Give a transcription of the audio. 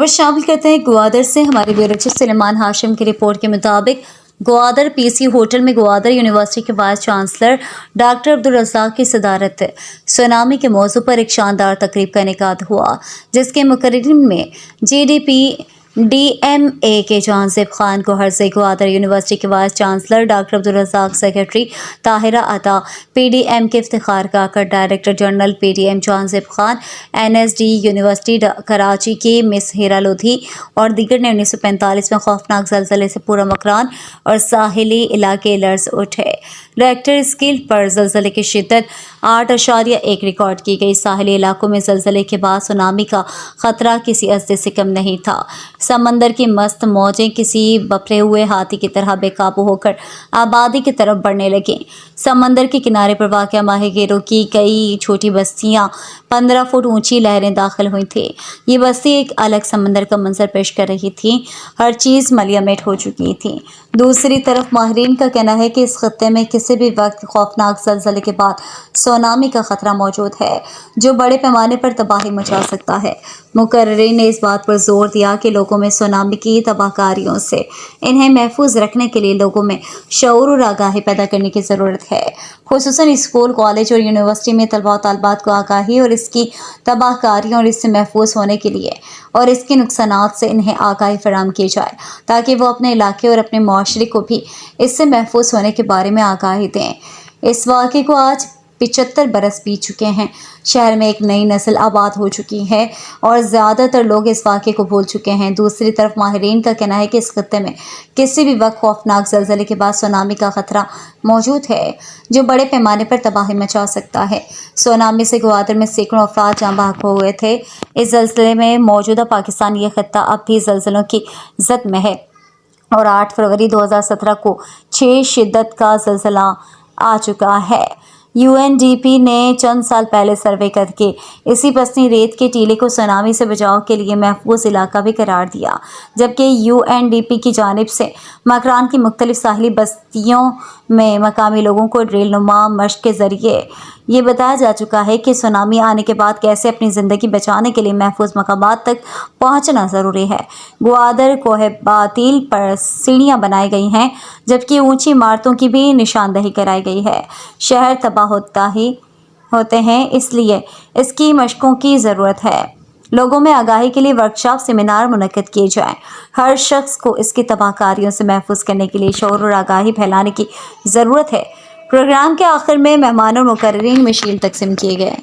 खबर शामिल करते हैं ग्वादर से। हमारे ब्यूरो चीफ सुलेमान हाशिम की रिपोर्ट के मुताबिक ग्वादर पीसी होटल में ग्वादर यूनिवर्सिटी के vice chancellor doctor Abdul Razzaq की सदारत सुनामी के मौजू पर एक शानदार तकरीब का इनेकाद हुआ, जिसके मुकर्रिरीन में GDP DMA के जहांज़ेब खान को हर्ज़े ग्वादर यूनिवर्सिटी के vice chancellor doctor Abdul Razzaq, secretary Tahira Ata, PDM के Iftikhar Kakar, director general PDM Jahanzeb Khan, NSD university Karachi की मिस हीरा लोधी और दीगर ने 1945 में खौफनाक ज़लज़ले से पूरा मकरान और साहिली इलाके लर्ज़ उठे। रिएक्टर स्केल पर ज़लज़ले की शिद्दत 8.1 रिकॉर्ड की गई। साहिली इलाकों में ज़लज़ले के बाद सुनामी का खतरा किसी अज़दे से कम नहीं था। समंदर की मस्त मौजें किसी बफरे हुए हाथी की तरह बेकाबू होकर आबादी की तरफ बढ़ने लगीं। समंदर के किनारे पर वाक़या माहीगीरों की कई छोटी बस्तियां 15 फुट ऊंची लहरें दाखिल हुई थी। ये बस्ती एक अलग समंदर का मंजर पेश कर रही थी। हर चीज़ मलियामेट हो चुकी थी। दूसरी तरफ माहिरीन का कहना है कि इस खत्ते में किसी भी वक्त खौफनाक ज़लज़ले के बाद सुनामी का खतरा मौजूद है, जो बड़े पैमाने पर तबाही मचा सकता है। मुकर्रिरीन ने इस बात पर जोर दिया कि लोगों में सुनामी की तबाहकारियों से इन्हें महफूज रखने के लिए लोगों में शऊर और आगाही पैदा करने की ज़रूरत है। खुसूसन स्कूल, कॉलेज और यूनिवर्सिटी में तलबा और तालिबात को आगाही और इसकी तबाहकारियों और इससे महफूज होने के लिए और इसके नुकसानात से इन्हें आगाही फराहम की जाए, ताकि वो अपने इलाके और अपने माशरे को भी इससे महफूज होने के बारे में आगाही दें। इस वाक़े को आज 75 बरस बीत चुके हैं। शहर में एक नई नस्ल आबाद हो चुकी है और ज़्यादातर लोग इस वाक़े को भूल चुके हैं। दूसरी तरफ माहिरीन का कहना है कि इस खत्ते में किसी भी वक्त खौफनाक ज़लज़ले के बाद सुनामी का खतरा मौजूद है, जो बड़े पैमाने पर तबाही मचा सकता है। सुनामी से ग्वादर में सैकड़ों अफराद जाँ बहक हुए थे। इस ज़लज़ले में मौजूदा पाकिस्तान ये खत्ता अब भी ज़लज़लों की ज़द में है और 8 फरवरी 2017 को 6 शिद्दत का ज़लज़ला आ चुका है। UNDP ने चंद साल पहले सर्वे करके इसी पसनी रेत के टीले को सुनामी से बचाव के लिए महफूज इलाका भी करार दिया, जबकि UNDP की जानिब से मकरान की मुख्तलिफ साहिली बस्तियों में मकामी लोगों को ड्रिलनुमा मशक के ज़रिए ये बताया जा चुका है कि सुनामी आने के बाद कैसे अपनी ज़िंदगी बचाने के लिए महफूज मकामात तक पहुँचना ज़रूरी है। ग्वादर कोहे बातिल पर सीढ़ियाँ बनाई गई हैं, जबकि ऊंची इमारतों की भी निशानदही कराई गई है। शहर तबाह होते हैं, इसलिए इसकी मशकों की ज़रूरत है। लोगों में आगाही के लिए वर्कशॉप, सेमिनार मुनक्किद किए जाएं। हर शख्स को इसकी तबाहकारियों से महफूज करने के लिए शऊर और आगाही फैलाने की ज़रूरत है। प्रोग्राम के आखिर में मेहमानों और मुकर्रिरीन में शील्ड तकसीम किए गए।